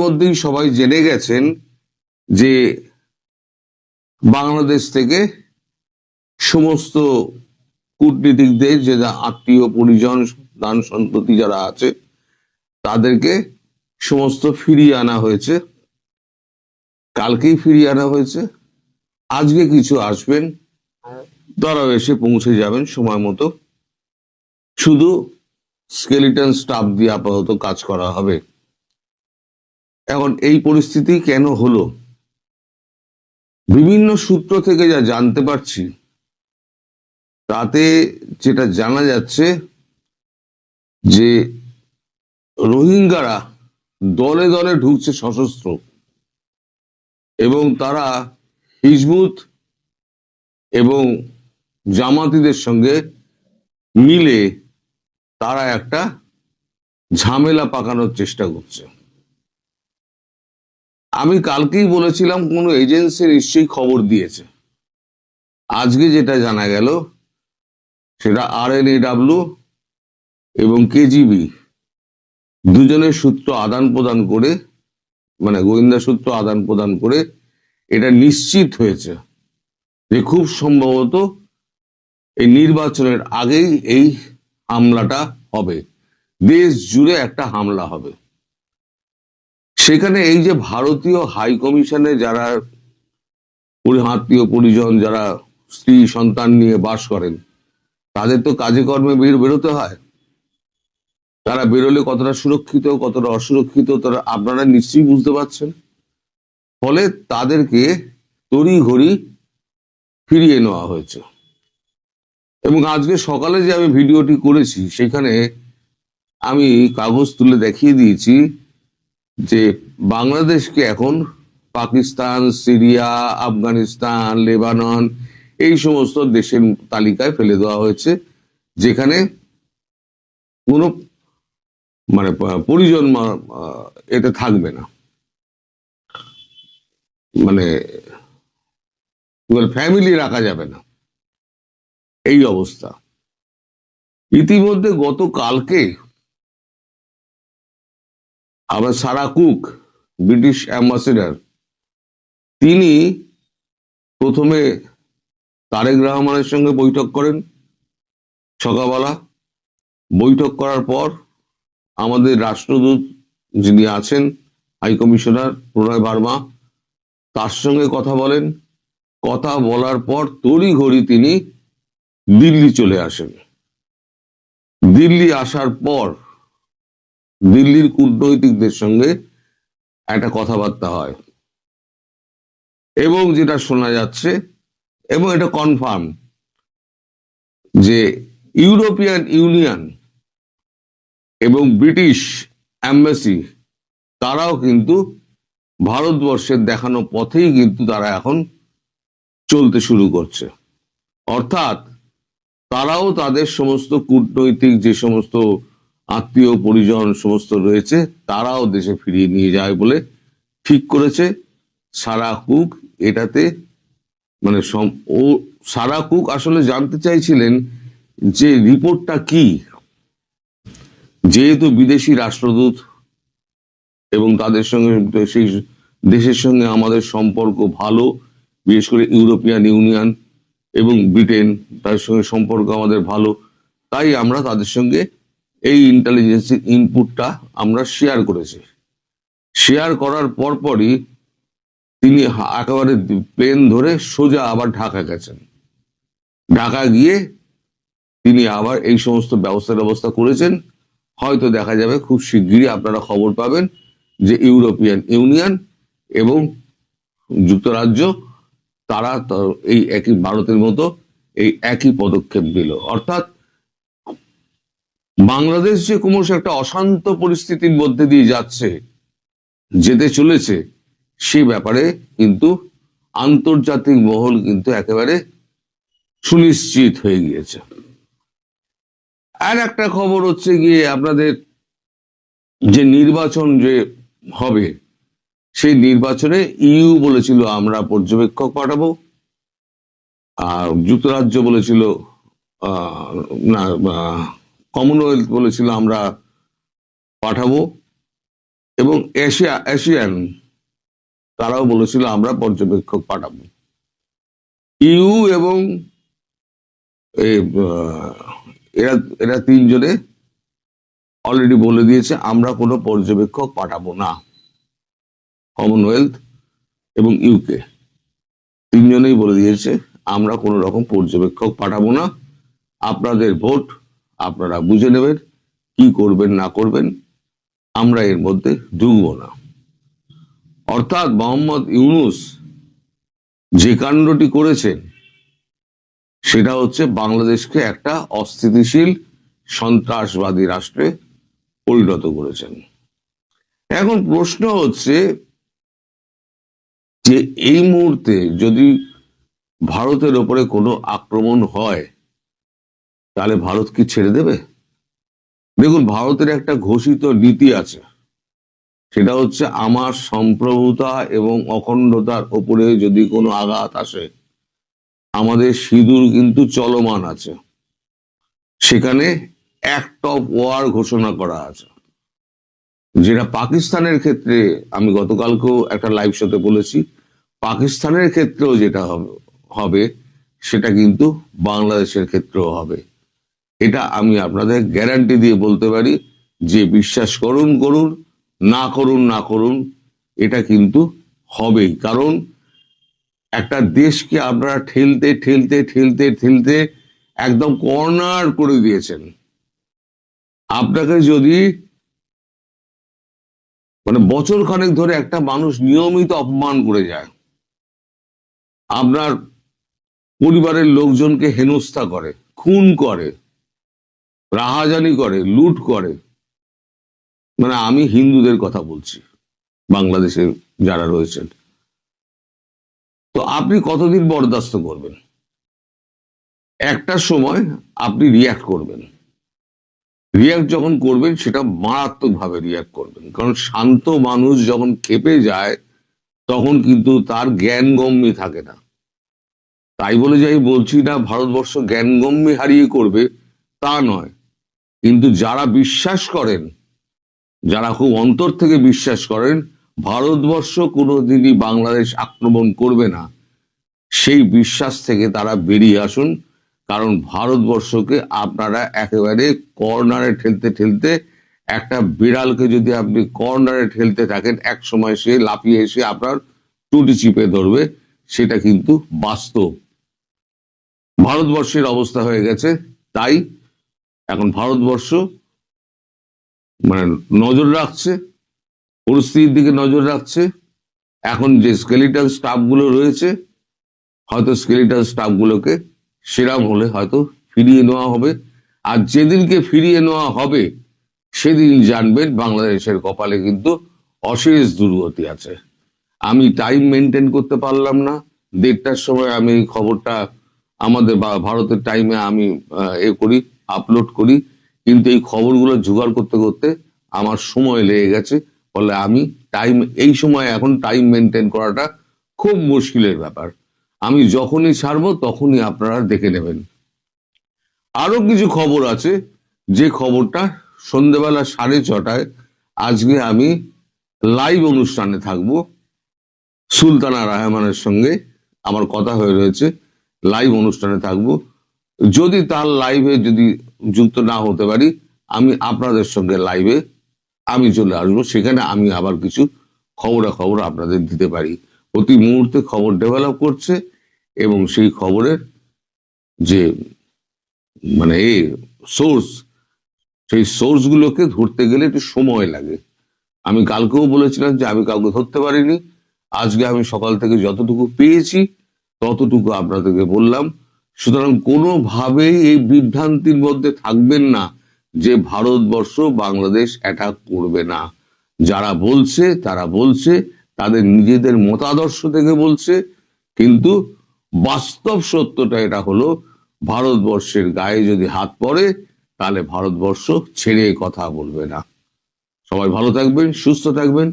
মধ্যেই সবাই জেনে গেছেন যে বাংলাদেশ থেকে সমস্ত কূটনীতিকদের যে আত্মীয় পরিজন দান সন্ততি যারা আছে তাদেরকে সমস্ত ফিরিয়ে আনা হয়েছে। কালকেই ফিরিয়ে আনা হয়েছে, আজকে কিছু আসবেন, তারাও এসে পৌঁছে যাবেন সময় মতো। শুধু স্কেলিটন স্টাফ দিয়ে আপাতত কাজ করা হবে। এখন এই পরিস্থিতি কেন হলো, বিভিন্ন সূত্র থেকে যা জানতে পারছি তাতে যেটা জানা যাচ্ছে যে রোহিঙ্গারা দলে দলে ঢুকছে সশস্ত্র, এবং তারা হিজবুত এবং জামাতিদের সঙ্গে মিলে তারা একটা ঝামেলা পাকানোর চেষ্টা করছে। আমি কালকেই বলেছিলাম কোন এজেন্সি নিশ্চয়ই খবর দিয়েছে। আজকে যেটা জানা গেল সেটা RNAW এবং KGB দুজনের সূত্র আদান প্রদান করে, মানে গোয়েন্দা সূত্র আদান প্রদান করে এটা নিশ্চিত হয়েছে যে খুব সম্ভবত এই নির্বাচনের আগেই এই হামলাটা হবে, দেশ জুড়ে একটা হামলা হবে। সেখানে এই যে ভারতীয় হাই কমিশনে যারা আত্মীয় পরিজন, যারা স্ত্রী সন্তান নিয়ে বাস করেন, তাদের তো কাজে কর্মে বেরোতে হয়। তারা বেরোলে কতটা সুরক্ষিত কতটা অসুরক্ষিত তারা আপনারা নিশ্চয়ই বুঝতে পারছেন। ফলে তাদেরকে তড়িঘড়ি ফিরিয়ে নেওয়া হয়েছে। এবং আজকে সকালে যে আমি ভিডিওটি করেছি সেখানে আমি কাগজ তুলে দেখিয়ে দিয়েছি যে বাংলাদেশকে এখন পাকিস্তান, সিরিয়া, আফগানিস্তান, লেবানন এই সমস্ত দেশের তালিকায় ফেলে দেওয়া হয়েছে, যেখানে কোনো মানে পরিজন এতে থাকবে না, মানে ফ্যামিলি রাখা যাবে না, এই অবস্থা। ইতিমধ্যে গতকালকে আবার সারা কুক, ব্রিটিশ অ্যাম্বাসেডার, তিনি প্রথমে তারেক রহমানের সঙ্গে বৈঠক করেন সকালবেলা। বৈঠক করার পর আমাদের রাষ্ট্রদূত যিনি আছেন হাই কমিশনার প্রণয় ভার্মা, তার সঙ্গে কথা বলেন। কথা বলার পর তড়িঘড়ি তিনি দিল্লি চলে আসেন। দিল্লি আসার পর দিল্লির কূটনৈতিকদের সঙ্গে একটা কথাবার্তা হয়, এবং যেটা শোনা যাচ্ছে এবং এটা কনফার্ম যে ইউরোপিয়ান ইউনিয়ন এবং ব্রিটিশ অ্যাম্বাসি তারাও কিন্তু ভারতবর্ষের দেখানো পথেই কিন্তু তারা এখন চলতে শুরু করছে। অর্থাৎ তারাও তাদের সমস্ত কূটনৈতিক যে সমস্ত আত্মীয় পরিজন সমস্ত রয়েছে তারাও দেশে ফিরিয়ে নিয়ে যায় বলে ঠিক করেছে। সারা কুক এটাতে মানে সারা কুক আসলে জানতে চাইছিলেন যে রিপোর্টটা কি, যেহেতু বিদেশি রাষ্ট্রদূত এবং তাদের সঙ্গে সেই দেশের সঙ্গে আমাদের সম্পর্ক ভালো, বিশেষ করে ইউরোপিয়ান ইউনিয়ন এবং ব্রিটেন, তাদের সঙ্গে সম্পর্ক আমাদের ভালো, তাই আমরা তাদের সঙ্গে এই ইন্টেলিজেন্স ইনপুটটা আমরা শেয়ার করেছি। শেয়ার করার পরপরই তিনি একেবারে প্লেন ধরে সোজা আবার ঢাকা গেছেন। ঢাকা গিয়ে তিনি আবার এই সমস্ত ব্যবস্থা করেছেন। হয়তো দেখা যাবে খুব শিগগিরই আপনারা খবর পাবেন যে ইউরোপিয়ান ইউনিয়ন এবং যুক্তরাজ্য তারা এই একই ভারতের মতো এই একই পদক্ষেপ দিল। অর্থাৎ বাংলাদেশ যে ক্রমশ একটা অশান্ত পরিস্থিতির মধ্যে দিয়ে যেতে চলেছে, সে ব্যাপারে কিন্তু আন্তর্জাতিক মহল কিন্তু একেবারে সুনিশ্চিত হয়ে গিয়েছে। আর একটা খবর হচ্ছে গিয়ে আপনাদের যে নির্বাচন যে হবে সেই নির্বাচনে ইউ বলেছিল আমরা পর্যবেক্ষক পাঠাবো, আর যুক্তরাজ্য বলেছিল না, কমনওয়েলথ বলেছিল আমরা পাঠাবো, এবং এশিয়ান তারাও বলেছিল আমরা পর্যবেক্ষক পাঠাবো। ইউ এবং এরা এরা তিনজনে অলরেডি বলে দিয়েছে আমরা কোনো পর্যবেক্ষক পাঠাবো না। কমনওয়েলথ এবং ইউকে তিনজনেই বলে দিয়েছে আমরা কোনো রকম পর্যবেক্ষক পাঠাবো না, আপনাদের ভোট আপনারা বুঝে নেবেন, কি করবেন না করবেন, আমরা এর মধ্যে ঢুকবো না। অর্থাৎ মোহাম্মদ ইউনূস যে কাণ্ডটি করেছেন সেটা হচ্ছে বাংলাদেশকে একটা অস্থিতিশীল সন্ত্রাসবাদী রাষ্ট্রে পরিণত করেছেন। এখন প্রশ্ন হচ্ছে যে এই মুহূর্তে যদি ভারতের ওপরে কোনো আক্রমণ হয় তাহলে ভারত কি ছেড়ে দেবে? দেখুন, ভারতের একটা ঘোষিত নীতি আছে, সেটা হচ্ছে আমার সম্প্রভুতা এবং অখণ্ডতার ওপরে যদি কোনো আঘাত আসে, আমাদের সিঁদুর কিন্তু চলমান আছে, সেখানে অ্যাক্ট অফ ওয়ার ঘোষণা করা আছে, যেটা পাকিস্তানের ক্ষেত্রে আমি গতকালকেও একটা লাইভ শোতে বলেছি, পাকিস্তানের ক্ষেত্রেও যেটা হবে সেটা কিন্তু বাংলাদেশের ক্ষেত্রেও হবে। এটা আমি আপনাদের গ্যারান্টি দিয়ে বলতে পারি যে বিশ্বাস করুন করুন, না করুন না করুন, এটা কিন্তু হবেই। কারণ একটা দেশকে আপনারা ঠেলতে ঠেলতে ঠেলতে ঠেলতে একদম কর্নার করে দিয়েছেন। আপনাকে যদি বছর খানেক ধরে একটা মানুষ নিয়মিত অপমান করে যায়, আপনার পরিবারের লোকজনকে হেনস্থা করে, খুন করে, রাহাজানি করে, লুট করে, আমি হিন্দুদের কথা বলছি, বাংলাদেশে যারা রয়েছেন, তো আপনি কতদিন বরদাস্ত করবেন? একটা সময় আপনি রিয়াক্ট করবেন। রিয়াক্ট যখন করবেন সেটা মারাত্মকভাবে রিয়াক্ট করবেন, কারণ শান্ত মানুষ যখন ক্ষেপে যায় তখন কিন্তু তার জ্ঞানগম্যি থাকে না। তাই বলে যাই বলছি না ভারতবর্ষ জ্ঞানগম্যি হারিয়ে করবে, তা নয়, কিন্তু যারা বিশ্বাস করেন, যারা খুব অন্তর থেকে বিশ্বাস করেন ভারতবর্ষ কোনোদিনই বাংলাদেশ আক্রমণ করবে না, সেই বিশ্বাস থেকে তারা বেরিয়ে আসুন। কারণ ভারতবর্ষকে আপনারা একেবারে কর্নারে ঠেলতে ঠেলতে, একটা বিড়ালকে যদি আপনি কর্নারে ঠেলতে থাকেন, এক সময় সে লাফিয়ে এসে আপনার টুটি চিপে ধরবে, সেটা কিন্তু বাস্তব। ভারতবর্ষের অবস্থা হয়ে গেছে। তাই এখন ভারতবর্ষ নজর রাখছে, পরিস্থিতির দিকে নজর রাখছে। এখন যে স্কেলিটাল স্টাফগুলো রয়েছে, হয়তো স্কেলিটাল স্টাফগুলোকে সেরাম হলে হয়তো ফিরিয়ে নেওয়া হবে। আর যেদিনকে ফিরিয়ে নেওয়া হবে সেদিন জানবেন বাংলাদেশের কপালে কিন্তু অশেষ দুর্গতি আছে। আমি টাইম মেনটেন করতে পারলাম না, 1:30টার সময় আমি এই খবরটা আমাদের ভারতের টাইমে আমি আপলোড করি, কিন্তু এই খবরগুলো জোগাড় করতে করতে আমার সময় লেগে গেছে। ফলে আমি এই সময় এখন টাইম মেনটেন করাটা খুব মুশকিলের ব্যাপার। আমি যখনই ছাড়বো তখনই আপনারা দেখে নেবেন। আরো কিছু খবর আছে, যে খবরটা সন্ধ্যেবেলা 6:30টায় আজকে আমি লাইভ অনুষ্ঠানে থাকবো। সুলতানা রহমানের সঙ্গে আমার কথা হয়ে রয়েছে, লাইভ অনুষ্ঠানে থাকবো। যদি তার লাইভে যদি যুক্ত না হতে পারি, আমি আপনাদের সঙ্গে লাইভে আমি চলে আসবো, সেখানে আমি আবার কিছু খবর আপনাদের দিতে পারি। প্রতি মুহূর্তে খবর ডেভেলপ করছে এবং সেই খবরের যে সোর্স, সেই সোর্স গুলোকে ধরতে গেলে একটু সময় লাগে। আমি কালকেও বলেছিলাম যে আমি কাউকে ধরতে পারিনি, আজকে আমি সকাল থেকে যতটুকু পেয়েছি ততটুকু আপনাদেরকে বললাম। সুতরাং কোনোভাবেই এই বিভ্রান্তির মধ্যে থাকবেন না যে ভারতবর্ষ বাংলাদেশ অ্যাটাক করবে না। যারা বলছে তারা বলছে তাদের নিজেদের মতাদর্শ থেকে বলছে, কিন্তু বাস্তব সত্যটা এটা হলো, ভারতবর্ষের গায়ে যদি হাত পড়ে তাহলে ভারতবর্ষ ছেড়ে কথা বলবে না। সবাই ভালো থাকবেন, সুস্থ থাকবেন।